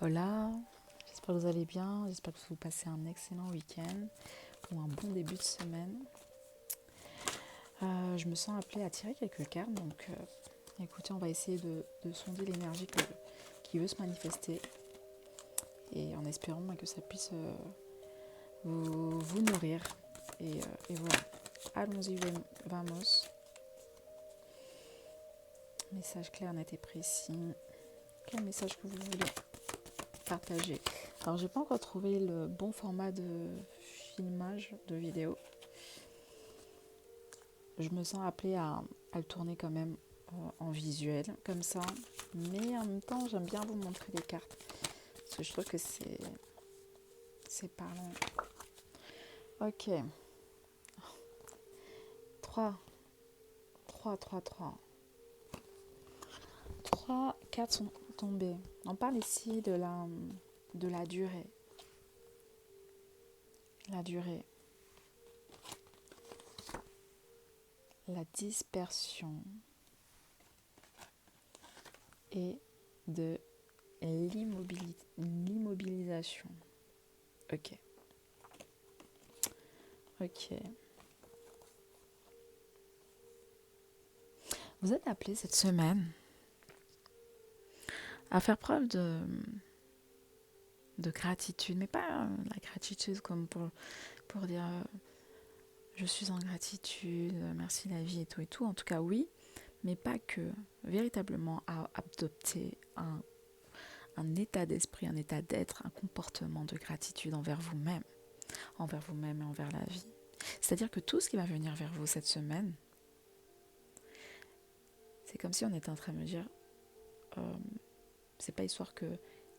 Hola, j'espère que vous allez bien, j'espère que vous passez un excellent week-end ou un bon début de semaine. Je me sens appelée à tirer quelques cartes, donc écoutez, on va essayer de sonder l'énergie qui veut se manifester et en espérant que ça puisse vous nourrir. Et voilà, allons-y, vamos. Message clair, net et précis. Quel message que vous voulez partager? Alors, j'ai pas encore trouvé le bon format de filmage de vidéo. Je me sens appelée à le tourner quand même en visuel, comme ça. Mais en même temps, j'aime bien vous montrer les cartes. Parce que je trouve que c'est parlant. Ok. 3, 3, 3, 3. 3 cartes sont tombées. On parle ici de la durée. La durée. La dispersion. Et de l'immobilisation. Ok. Ok. Vous êtes appelé cette semaine à faire preuve de gratitude, mais pas la gratitude comme pour dire je suis en gratitude, merci la vie et tout. En tout cas, oui, mais pas que. Véritablement à adopter un état d'esprit, un état d'être, un comportement de gratitude envers vous-même et envers la vie. C'est-à-dire que tout ce qui va venir vers vous cette semaine, c'est comme si on était en train de me dire c'est pas histoire que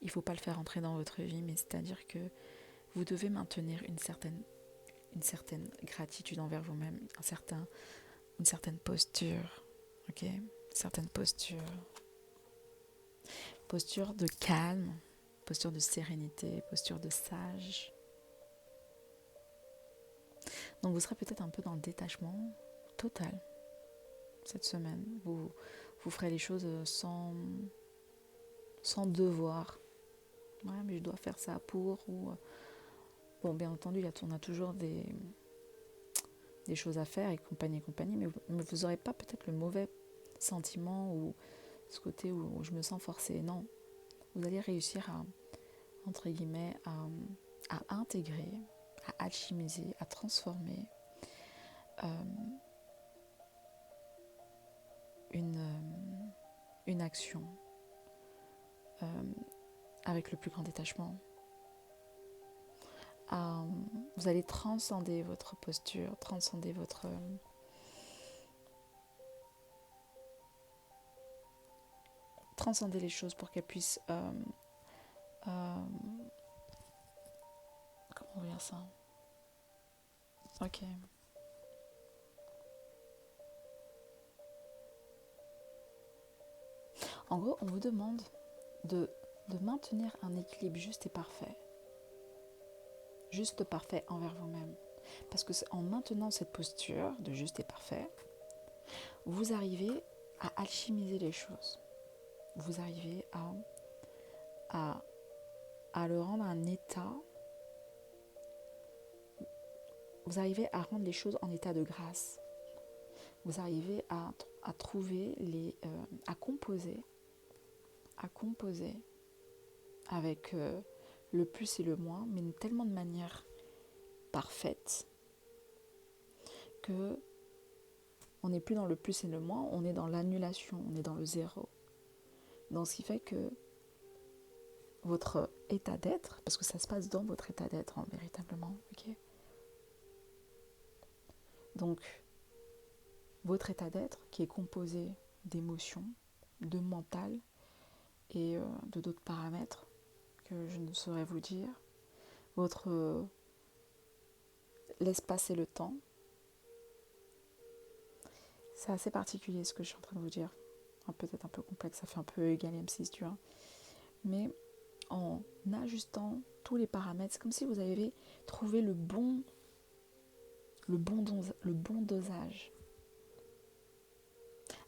il faut pas le faire entrer dans votre vie, mais c'est-à-dire que vous devez maintenir une certaine gratitude envers vous-même, une certaine posture, ok, une certaine posture de calme, posture de sérénité, posture de sage. Donc vous serez peut-être un peu dans le détachement total cette semaine. Vous ferez les choses sans devoir. Ouais, mais je dois faire ça pour ou bon, bien entendu, on a toujours des choses à faire et compagnie, mais vous n'aurez pas peut-être le mauvais sentiment ou ce côté où je me sens forcée. Non, vous allez réussir entre guillemets, à intégrer, à alchimiser, à transformer euh, une action euh, avec le plus grand détachement. Vous allez transcender votre posture, transcender les choses pour qu'elles puissent comment dire ça? Ok. En gros, on vous demande de maintenir un équilibre juste et parfait. Juste parfait envers vous-même. Parce que c'est en maintenant cette posture de juste et parfait, vous arrivez à alchimiser les choses. Vous arrivez à le rendre un état. Vous arrivez à rendre les choses en état de grâce. Vous arrivez à trouver à composer avec le plus et le moins, mais tellement de manière parfaite que on n'est plus dans le plus et le moins, on est dans l'annulation, on est dans le zéro. Donc ce qui fait que votre état d'être, parce que ça se passe dans votre état d'être véritablement, ok. Donc votre état d'être qui est composé d'émotions, de mental et de d'autres paramètres que je ne saurais vous dire, votre l'espace et le temps. C'est assez particulier ce que je suis en train de vous dire. Peut-être un peu complexe, ça fait un peu égal M6, tu vois. Mais en ajustant tous les paramètres, c'est comme si vous avez trouvé le bon dosage.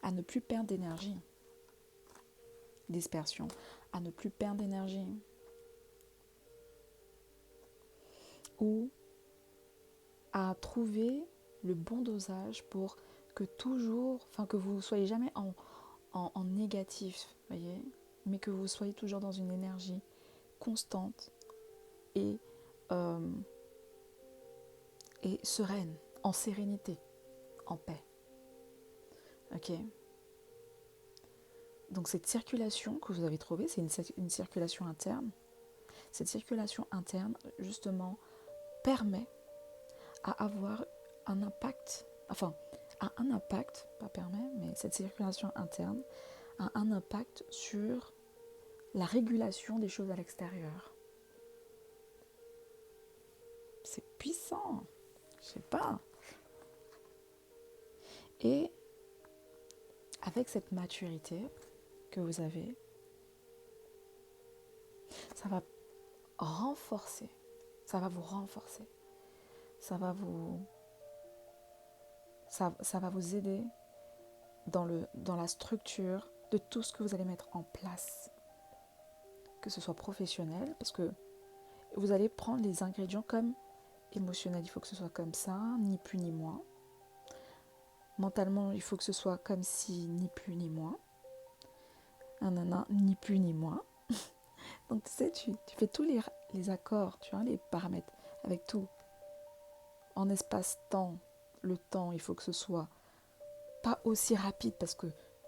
À ne plus perdre d'énergie. Dispersion. À ne plus perdre d'énergie. ou à trouver le bon dosage pour que que vous ne soyez jamais en négatif, voyez, mais que vous soyez toujours dans une énergie constante et, euh, et sereine, en sérénité, en paix. Ok. Donc cette circulation que vous avez trouvée, c'est une circulation interne. Cette circulation interne, justement, permet à avoir un impact, pas permet, mais cette circulation interne a un impact sur la régulation des choses à l'extérieur. C'est puissant, je sais pas. Et avec cette maturité que vous avez, ça va renforcer, ça va vous renforcer, ça va vous aider dans la structure de tout ce que vous allez mettre en place, que ce soit professionnel, parce que vous allez prendre les ingrédients comme émotionnel, il faut que ce soit comme ça, ni plus ni moins. Mentalement, il faut que ce soit comme si, ni plus ni moins. Ni plus ni moins. Donc tu sais, tu fais tous les accords, tu vois, les paramètres, avec tout. En espace-temps, le temps, il faut que ce soit pas aussi rapide, parce que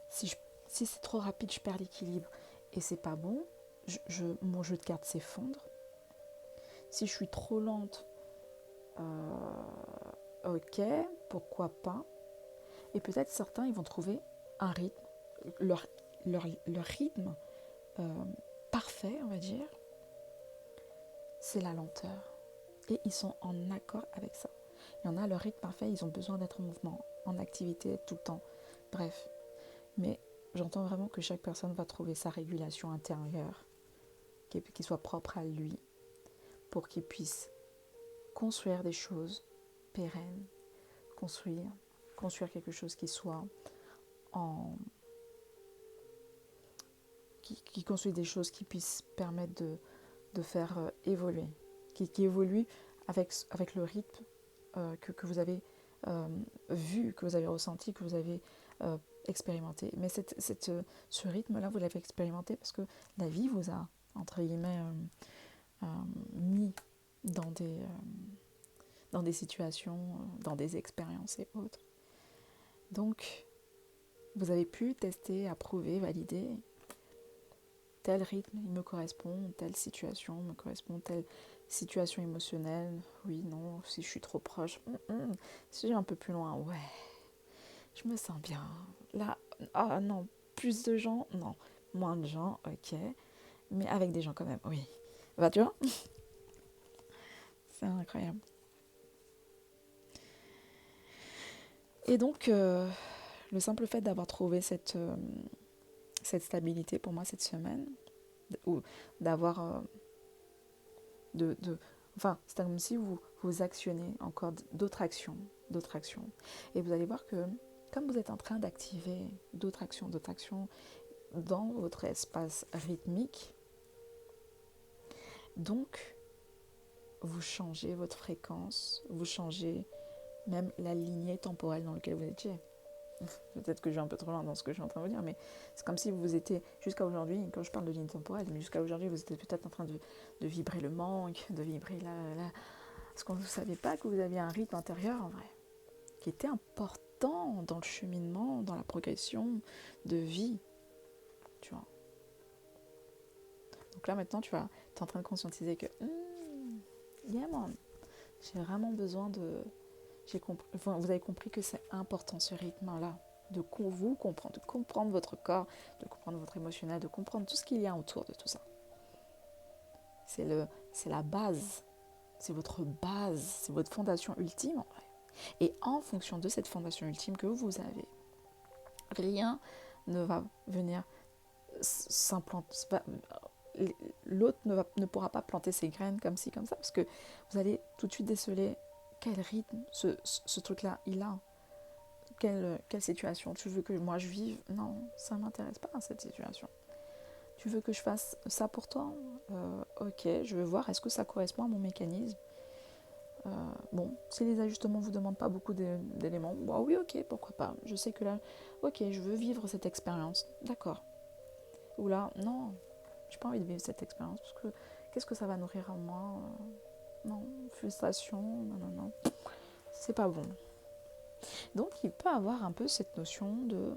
si c'est trop rapide, je perds l'équilibre. Et c'est pas bon, mon jeu de cartes s'effondre. Si je suis trop lente, ok, pourquoi pas. Et peut-être certains, ils vont trouver un rythme, leur rythme parfait, on va dire, c'est la lenteur. Et ils sont en accord avec ça. Il y en a, leur rythme parfait, ils ont besoin d'être en mouvement, en activité tout le temps. Bref. Mais j'entends vraiment que chaque personne va trouver sa régulation intérieure, qui soit propre à lui, pour qu'il puisse construire des choses pérennes, construire quelque chose qui soit qui construit des choses qui puissent permettre de faire évoluer, qui évolue avec le rythme que vous avez vu, que vous avez ressenti, que vous avez expérimenté. Mais ce rythme-là, vous l'avez expérimenté parce que la vie vous a, entre guillemets, mis dans des situations, dans des expériences et autres. Donc, vous avez pu tester, approuver, valider. Tel rythme, il me correspond, telle situation me correspond, telle situation émotionnelle, oui, non, si je suis trop proche, si je suis un peu plus loin, ouais, je me sens bien. Là, non, plus de gens, non, moins de gens, ok, mais avec des gens quand même, oui. Bah, tu vois, c'est incroyable. Et donc, le simple fait d'avoir trouvé cette stabilité pour moi cette semaine, ou d'avoir enfin, c'est comme si vous actionnez encore d'autres actions, et vous allez voir que comme vous êtes en train d'activer d'autres actions dans votre espace rythmique, donc vous changez votre fréquence, vous changez même la lignée temporelle dans laquelle vous étiez. Peut-être que je vais un peu trop loin dans ce que je suis en train de vous dire, mais c'est comme si vous étiez, jusqu'à aujourd'hui, quand je parle de ligne temporelle, mais jusqu'à aujourd'hui, vous étiez peut-être en train de vibrer le manque, de vibrer parce qu'on ne savait pas que vous aviez un rythme intérieur, en vrai, qui était important dans le cheminement, dans la progression de vie, tu vois. Donc là, maintenant, tu es en train de conscientiser que, yeah man, j'ai vraiment besoin de... vous avez compris que c'est important ce rythme-là, de vous comprendre, de comprendre votre corps, de comprendre votre émotionnel, de comprendre tout ce qu'il y a autour de tout ça. C'est la base, c'est votre base, c'est votre fondation ultime en vrai. Et en fonction de cette fondation ultime que vous avez, rien ne va venir s'implanter. L'autre ne pourra pas planter ses graines comme ci, comme ça, parce que vous allez tout de suite déceler quel rythme ce truc-là il a. Quelle situation tu veux que moi je vive? Non, ça ne m'intéresse pas cette situation. Tu veux que je fasse ça pour toi? Ok, je veux voir, est-ce que ça correspond à mon mécanisme? Bon, si les ajustements ne vous demandent pas beaucoup d'éléments, bah oui, ok, pourquoi pas. Je sais que là, ok, je veux vivre cette expérience, d'accord. Ou là, non, j'ai pas envie de vivre cette expérience parce que qu'est-ce que ça va nourrir en moi? Non, frustration, non, c'est pas bon. Donc, il peut avoir un peu cette notion de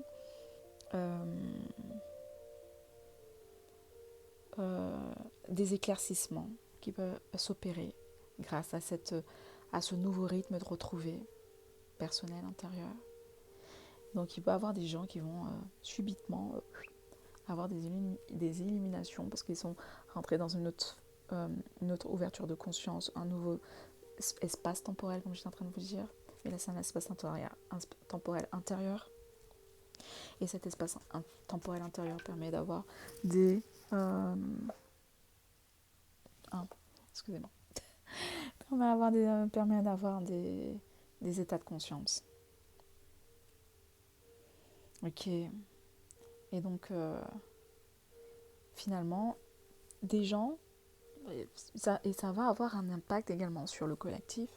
des éclaircissements qui peuvent s'opérer grâce à ce nouveau rythme de retrouver personnel intérieur. Donc, il peut y avoir des gens qui vont subitement avoir des illuminations parce qu'ils sont rentrés dans une autre ouverture de conscience, un nouveau espace temporel, comme j'étais en train de vous dire. Mais là, c'est un espace temporel intérieur. Et cet espace temporel intérieur permet d'avoir des... excusez-moi. Permet d'avoir des états de conscience. Ok. Et donc, finalement, des gens, et ça va avoir un impact également sur le collectif,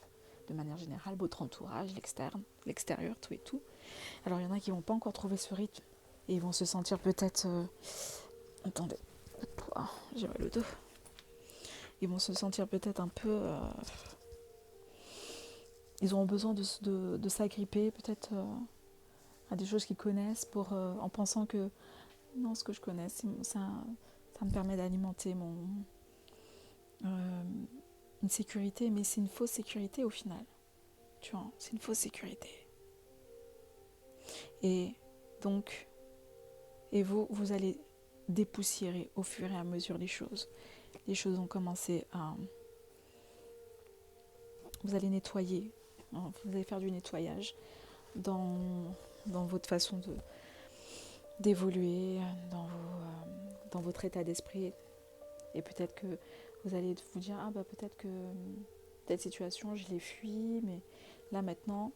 de manière générale, votre entourage, l'extérieur, tout et tout. Alors, il y en a qui vont pas encore trouver ce rythme, et ils vont se sentir peut-être... attendez, j'ai mal au dos. Ils vont se sentir peut-être un peu... ils auront besoin de s'agripper peut-être à des choses qu'ils connaissent en pensant que non, ce que je connais, ça me permet d'alimenter une sécurité, mais c'est une fausse sécurité au final. Tu vois, c'est une fausse sécurité. Et donc, vous allez dépoussiérer au fur et à mesure les choses. Les choses vont commencer à... Vous allez nettoyer, hein, vous allez faire du nettoyage dans votre façon d'évoluer, dans votre état d'esprit. Et peut-être que vous allez vous dire, peut-être que telle situation, je l'ai fui, mais là maintenant,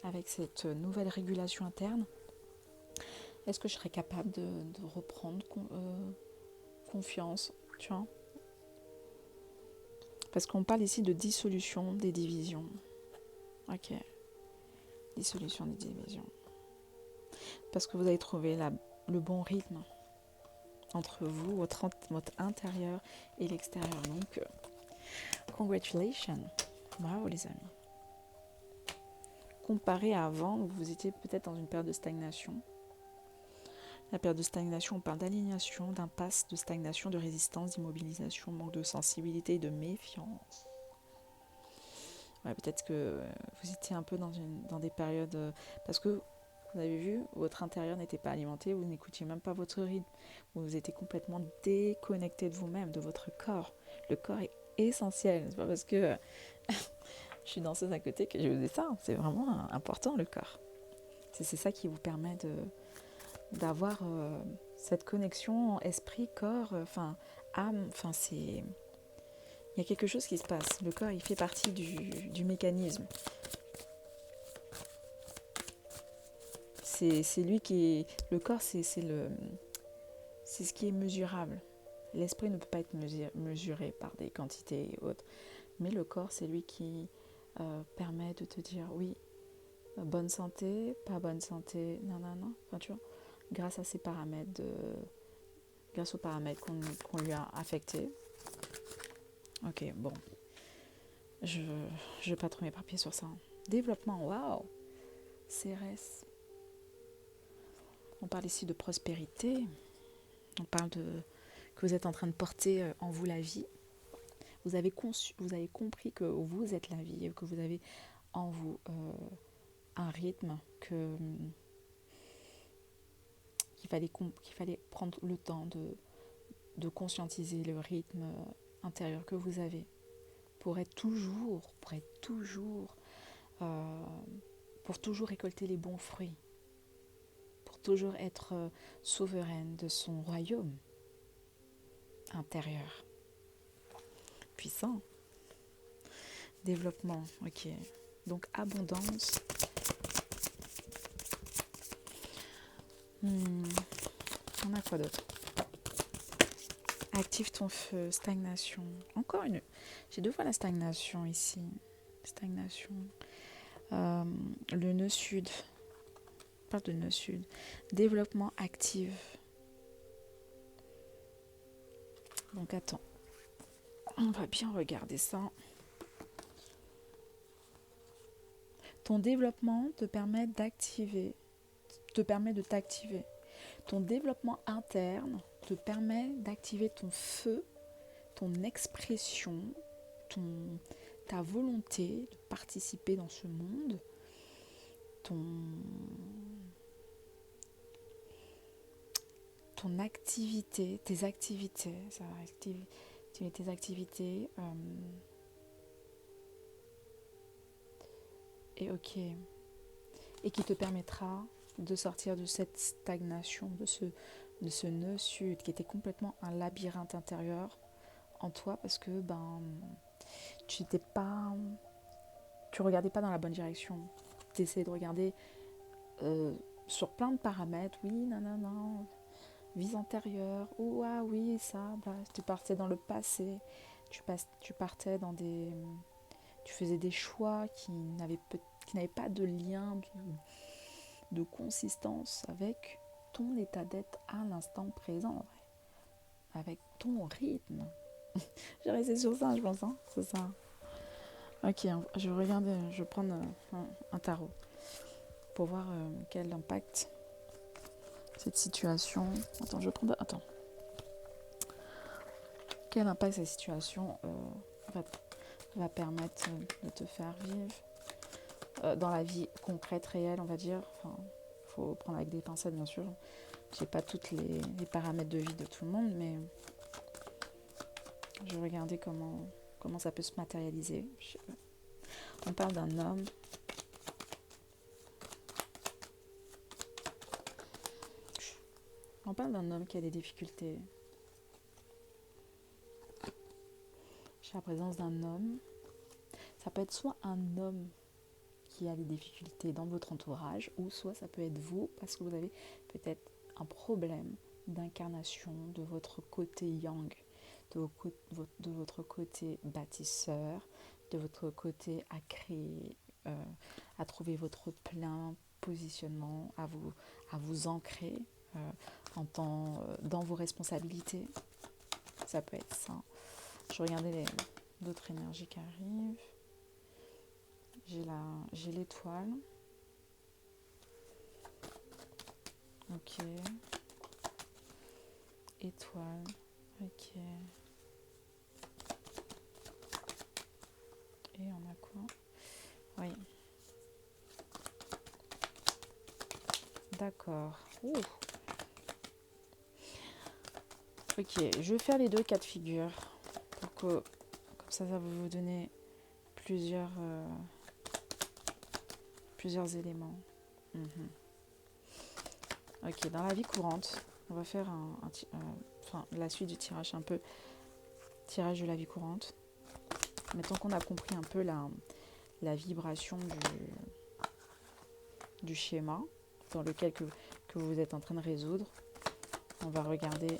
avec cette nouvelle régulation interne, est-ce que je serais capable de reprendre confiance, tu vois? Parce qu'on parle ici de dissolution des divisions. Ok, dissolution des divisions. Parce que vous avez trouvé le bon rythme entre vous, votre intérieur et l'extérieur. Donc, congratulations. Bravo les amis. Comparé à avant, où vous étiez peut-être dans une période de stagnation. La période de stagnation, on parle d'aliénation, d'impasse, de stagnation, de résistance, d'immobilisation, manque de sensibilité et de méfiance. Ouais, peut-être que vous étiez un peu dans des périodes... parce que, vous avez vu, votre intérieur n'était pas alimenté, vous n'écoutiez même pas votre rythme. Vous étiez complètement déconnecté de vous-même, de votre corps. Le corps est essentiel. C'est pas parce que je suis danseuse à côté que je vous dis ça. C'est vraiment important, le corps. C'est ça qui vous permet d'avoir cette connexion esprit-corps, âme. C'est... Il y a quelque chose qui se passe. Le corps, il fait partie du mécanisme. C'est lui qui est... Le corps, c'est ce qui est mesurable. L'esprit ne peut pas être mesuré par des quantités et autres. Mais le corps, c'est lui qui permet de te dire oui, bonne santé, pas bonne santé, non. Enfin, tu vois, grâce à ces paramètres, grâce aux paramètres qu'on lui a affectés. Ok, bon. Je vais pas trop m'éparpiller sur ça. Développement, waouh. CRS. On parle ici de prospérité. On parle que vous êtes en train de porter en vous la vie. Vous avez compris que vous êtes la vie et que vous avez en vous un rythme qu'il fallait prendre le temps de conscientiser le rythme intérieur que vous avez pour toujours récolter les bons fruits, pour toujours être souveraine de son royaume intérieur. Puissant. Développement, ok. Donc abondance. On a quoi d'autre? Active ton feu, stagnation. Encore une. J'ai 2 fois la stagnation ici. Stagnation. Le nœud sud. On parle de nœud sud. Développement actif. Donc attends. On va bien regarder ça. Ton développement te permet de t'activer. Ton développement interne te permet d'activer ton feu, ton expression, ta volonté de participer dans ce monde, ton activité, tes activités, ça va activer tes activités. Et ok. Et qui te permettra de sortir de cette stagnation, de ce nœud sud qui était complètement un labyrinthe intérieur en toi parce que tu regardais pas dans la bonne direction. Tu essayais de regarder sur plein de paramètres, oui, non, vie antérieure, ou ah oui, ça, tu partais dans le passé, tu partais dans tu faisais des choix qui n'avaient pas de lien, de consistance avec ton état d'être à l'instant présent, avec ton rythme. J'ai resté sur ça, je pense, hein, c'est ça. Ok, je vais regarder, je vais prendre un tarot pour voir quel impact cette situation. Attends. Quel impact cette situation va permettre de te faire vivre dans la vie concrète, réelle, on va dire. Enfin, faut prendre avec des pincettes, bien sûr. J'ai pas toutes les paramètres de vie de tout le monde, mais je vais regarder comment ça peut se matérialiser. On parle d'un homme. On parle d'un homme qui a des difficultés. J'ai la présence d'un homme. Ça peut être soit un homme qui a des difficultés dans votre entourage, ou soit ça peut être vous, parce que vous avez peut-être un problème d'incarnation de votre côté yang, de votre côté bâtisseur, de votre côté à créer, à trouver votre plein positionnement, à vous ancrer dans vos responsabilités. Ça peut être ça. Je regardais d'autres énergies qui arrivent. J'ai l'étoile. Ok. Étoile. Ok. Et on a quoi? Oui. D'accord. Ouh. Ok, je vais faire les deux cas de figure pour que comme ça va vous donner plusieurs éléments. Ok, dans la vie courante, on va faire la suite du tirage, un peu tirage de la vie courante. Maintenant qu'on a compris un peu la vibration du schéma dans lequel que vous êtes en train de résoudre, on va regarder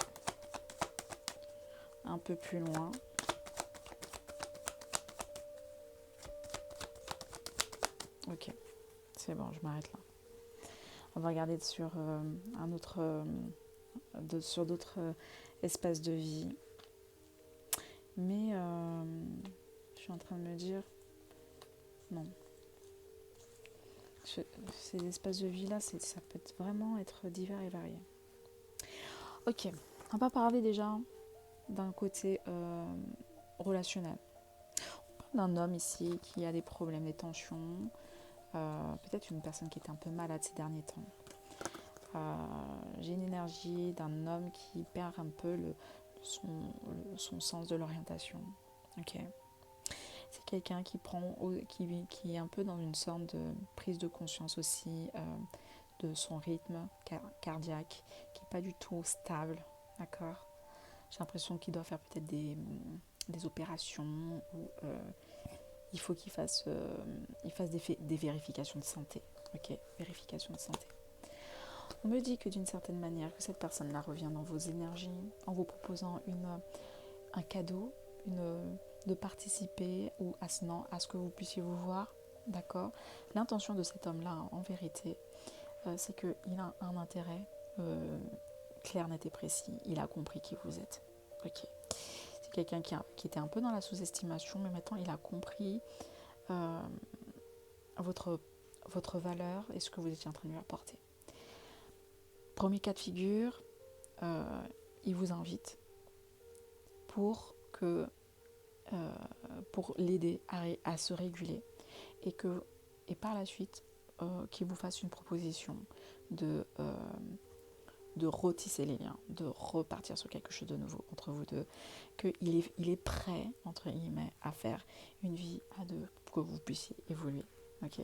un peu plus loin. Ok, c'est bon, je m'arrête là. On va regarder sur sur d'autres espaces de vie. Mais je suis en train de me dire non. Ces espaces de vie là, ça peut vraiment être divers et varié. Ok, on va parler déjà d'un côté relationnel. On parle d'un homme ici qui a des problèmes, des tensions, peut-être une personne qui était un peu malade ces derniers temps. J'ai une énergie d'un homme qui perd un peu son sens de l'orientation. Ok. C'est quelqu'un qui est un peu dans une sorte de prise de conscience aussi de son rythme cardiaque, qui n'est pas du tout stable, d'accord. J'ai l'impression qu'il doit faire peut-être des opérations ou il faut qu'il fasse des vérifications de santé. Ok, vérification de santé. On me dit que d'une certaine manière, que cette personne-là revient dans vos énergies en vous proposant un cadeau, de participer ou à ce que vous puissiez vous voir, d'accord? L'intention de cet homme-là, en vérité, c'est qu'il a un intérêt clair, net et précis. Il a compris qui vous êtes. Ok. C'est quelqu'un qui était un peu dans la sous-estimation, mais maintenant il a compris votre valeur et ce que vous étiez en train de lui apporter. Premier cas de figure, il vous invite pour l'aider à se réguler et par la suite qu'il vous fasse une proposition de retisser les liens, de repartir sur quelque chose de nouveau entre vous deux, qu'il est prêt, entre guillemets, à faire une vie à deux pour que vous puissiez évoluer. Ok,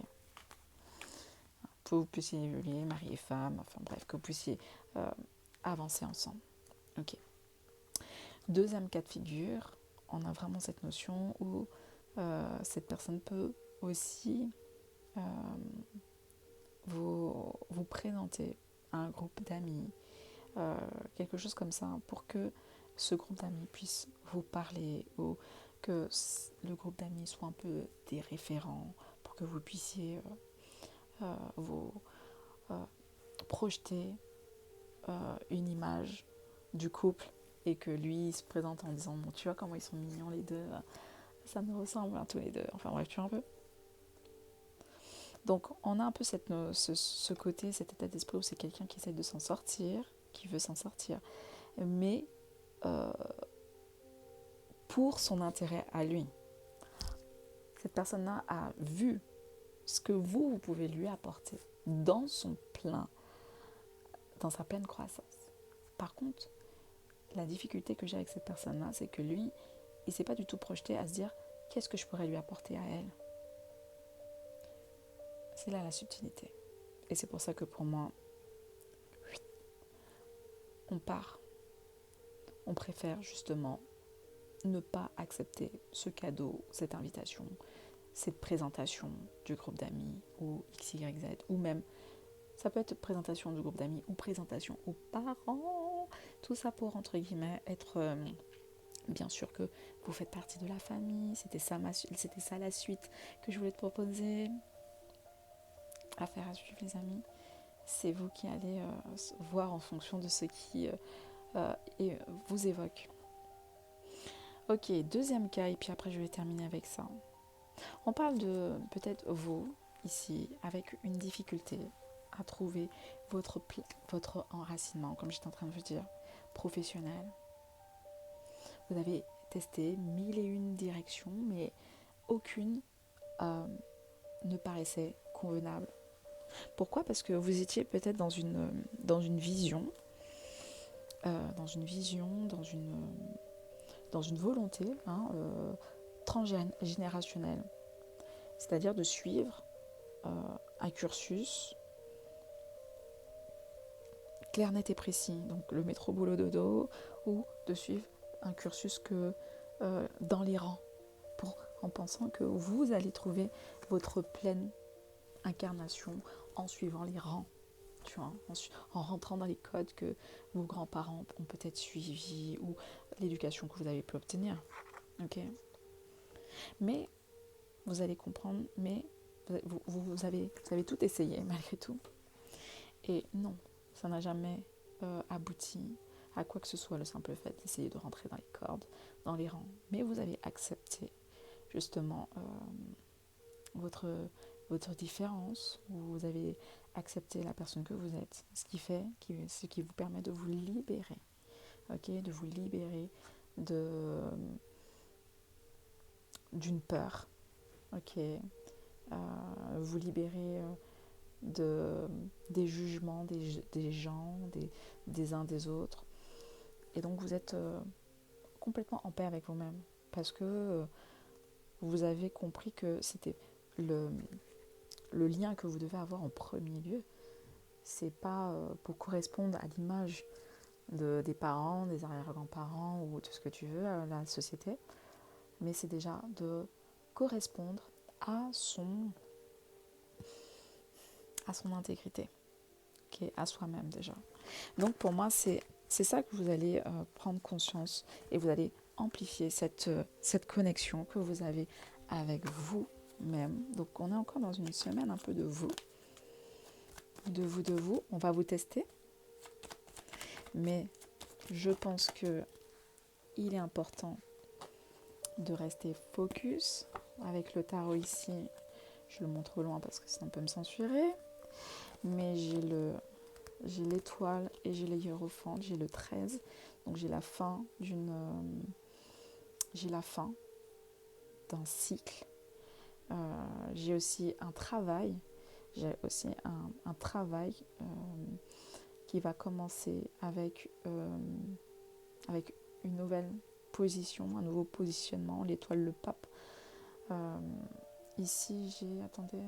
pour que vous puissiez évoluer, mari et femme, enfin bref, que vous puissiez avancer ensemble. Ok. Deuxième cas de figure, on a vraiment cette notion où cette personne peut aussi vous présenter à un groupe d'amis, quelque chose comme ça, pour que ce groupe d'amis puisse vous parler ou que le groupe d'amis soit un peu des référents pour que vous puissiez vous projeter une image du couple et que lui se présente en disant bon, tu vois comment ils sont mignons les deux, ça me ressemble tous les deux, enfin bref, tu vois un peu. Donc on a un peu ce côté, cet état d'esprit où c'est quelqu'un qui essaie de s'en sortir, qui veut s'en sortir, mais pour son intérêt à lui. Cette personne-là a vu ce que vous pouvez lui apporter dans sa pleine croissance. Par contre, la difficulté que j'ai avec cette personne-là, c'est que lui, il ne s'est pas du tout projeté à se dire qu'est-ce que je pourrais lui apporter à elle. C'est là la subtilité. Et c'est pour ça que pour moi, on préfère justement ne pas accepter ce cadeau, cette invitation, cette présentation du groupe d'amis ou XYZ, ou même, ça peut être présentation du groupe d'amis ou présentation aux parents, tout ça pour, entre guillemets, être... bien sûr que vous faites partie de la famille, c'était ça la suite que je voulais te proposer. Affaire à suivre les amis, c'est vous qui allez voir en fonction de ce qui vous évoque. Ok, deuxième cas, et puis après je vais terminer avec ça. On parle de peut-être vous, ici, avec une difficulté à trouver votre enracinement, comme j'étais en train de vous dire, professionnel. Vous avez testé 1001 directions, mais aucune ne paraissait convenable. Pourquoi ? Parce que vous étiez peut-être dans une vision, dans une volonté transgénérationnelle. C'est-à-dire de suivre un cursus clair, net et précis. Donc le métro boulot dodo, ou de suivre un cursus dans les rangs, en pensant que vous allez trouver votre pleine incarnation en suivant les rangs, tu vois, en rentrant dans les codes que vos grands-parents ont peut-être suivis ou l'éducation que vous avez pu obtenir. Ok. Mais vous allez comprendre, mais vous avez tout essayé malgré tout. Et non, ça n'a jamais abouti à quoi que ce soit, le simple fait d'essayer de rentrer dans les cordes, dans les rangs. Mais vous avez accepté justement votre différence, vous avez accepté la personne que vous êtes, ce qui vous permet de vous libérer, ok, de vous libérer d'une peur, ok, vous libérer des jugements des gens, des uns des autres, et donc vous êtes complètement en paix avec vous-même, parce que vous avez compris que c'était le lien que vous devez avoir en premier lieu. C'est pas pour correspondre à l'image des parents, des arrière-grands-parents ou de ce que tu veux, à la société, mais c'est déjà de correspondre à son intégrité, okay, à soi-même déjà. Donc pour moi, c'est ça que vous allez prendre conscience, et vous allez amplifier cette connexion que vous avez avec vous-même. Donc on est encore dans une semaine un peu de vous. On va vous tester. Mais je pense que il est important de rester focus. Avec le tarot ici, je le montre au loin parce que sinon on peut me censurer. Mais j'ai l'étoile et j'ai les hiérophants, j'ai le 13. Donc j'ai la fin d'un cycle. J'ai aussi un travail. J'ai aussi un travail qui va commencer avec une nouvelle position, un nouveau positionnement, l'étoile, le pape. Ici, j'ai... Attendez.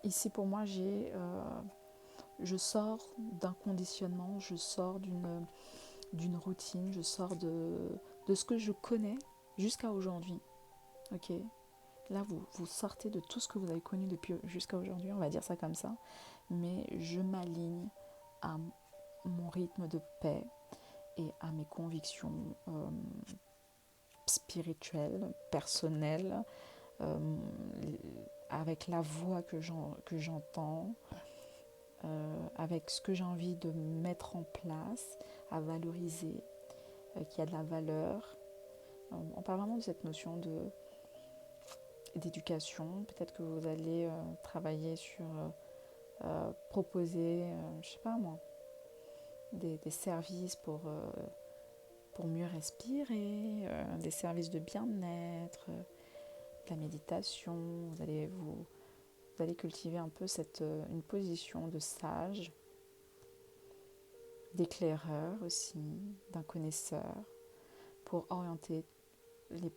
Ici, pour moi, je sors d'un conditionnement, je sors d'une routine, je sors de ce que je connais jusqu'à aujourd'hui. Ok. Là, vous sortez de tout ce que vous avez connu depuis jusqu'à aujourd'hui, on va dire ça comme ça. Mais je m'aligne à mon rythme de paix et à mes convictions spirituelles, personnelles, avec la voix que j'entends, avec ce que j'ai envie de mettre en place, à valoriser, qui a de la valeur. On parle vraiment de cette notion d'éducation. Peut-être que vous allez travailler sur proposer, je sais pas moi, des services pour mieux respirer, des services de bien-être, de la méditation. Vous allez cultiver un peu une position de sage, d'éclaireur aussi, d'un connaisseur, pour orienter les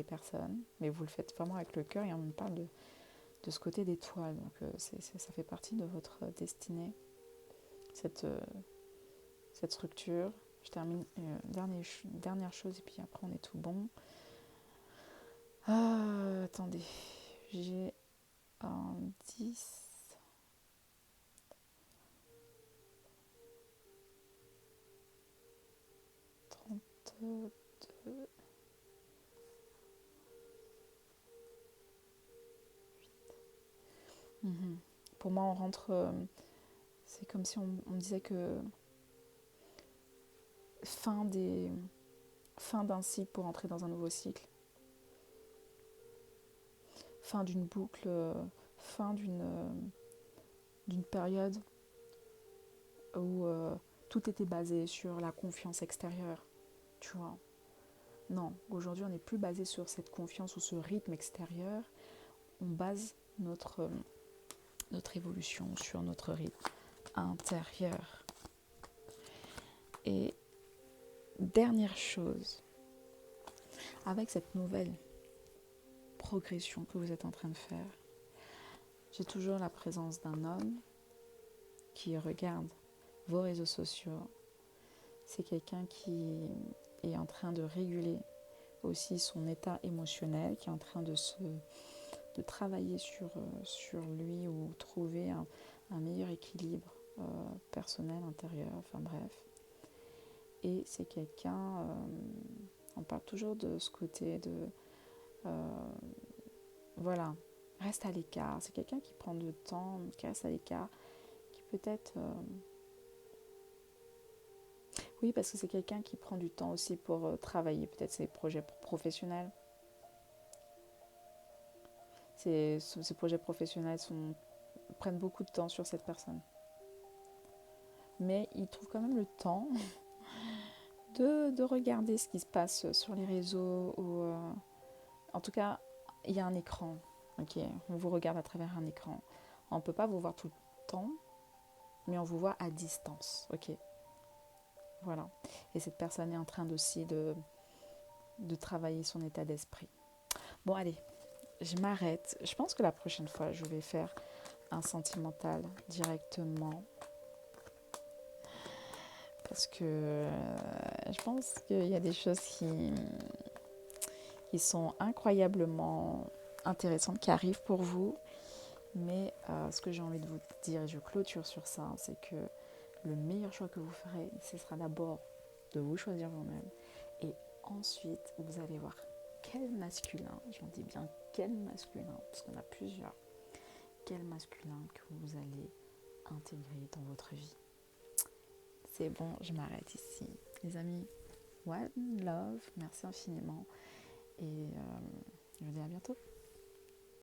personnes. Mais vous le faites vraiment avec le cœur et on me parle de ce côté d'étoile. Donc ça fait partie de votre destinée, cette structure. Je termine dernière chose et puis après on est tout bon. Attendez, j'ai un 10. Pour moi, on rentre... c'est comme si on disait que fin d'un cycle pour entrer dans un nouveau cycle. Fin d'une boucle, fin d'une période où tout était basé sur la confiance extérieure, tu vois. Non, aujourd'hui on n'est plus basé sur cette confiance ou ce rythme extérieur. On base notre évolution sur notre rythme intérieur. Et dernière chose, avec cette nouvelle progression que vous êtes en train de faire, j'ai toujours la présence d'un homme qui regarde vos réseaux sociaux. C'est quelqu'un qui est en train de réguler aussi son état émotionnel, qui est en train de travailler sur lui ou trouver un meilleur équilibre personnel, intérieur, enfin bref. Et c'est quelqu'un, on parle toujours de ce côté de, voilà, reste à l'écart. C'est quelqu'un qui prend du temps, qui reste à l'écart, qui peut-être... oui, parce que c'est quelqu'un qui prend du temps aussi pour travailler peut-être ses projets professionnels. Ces projets professionnels prennent beaucoup de temps sur cette personne. Mais il trouve quand même le temps de regarder ce qui se passe sur les réseaux. En tout cas, il y a un écran. Ok, on vous regarde à travers un écran. On ne peut pas vous voir tout le temps, mais on vous voit à distance. Ok, voilà. Et cette personne est en train aussi de travailler son état d'esprit. Bon, allez, je m'arrête. Je pense que la prochaine fois, je vais faire un sentimental directement. Parce que je pense qu'il y a des choses qui sont incroyablement intéressantes qui arrivent pour vous. Mais ce que j'ai envie de vous dire, et je clôture sur ça, c'est que le meilleur choix que vous ferez, ce sera d'abord de vous choisir vous-même. Et ensuite, vous allez voir quel masculin, j'en dis bien quel masculin, parce qu'on a plusieurs, quel masculin que vous allez intégrer dans votre vie. C'est bon, je m'arrête ici. Les amis, one love, merci infiniment. Et je vous dis à bientôt.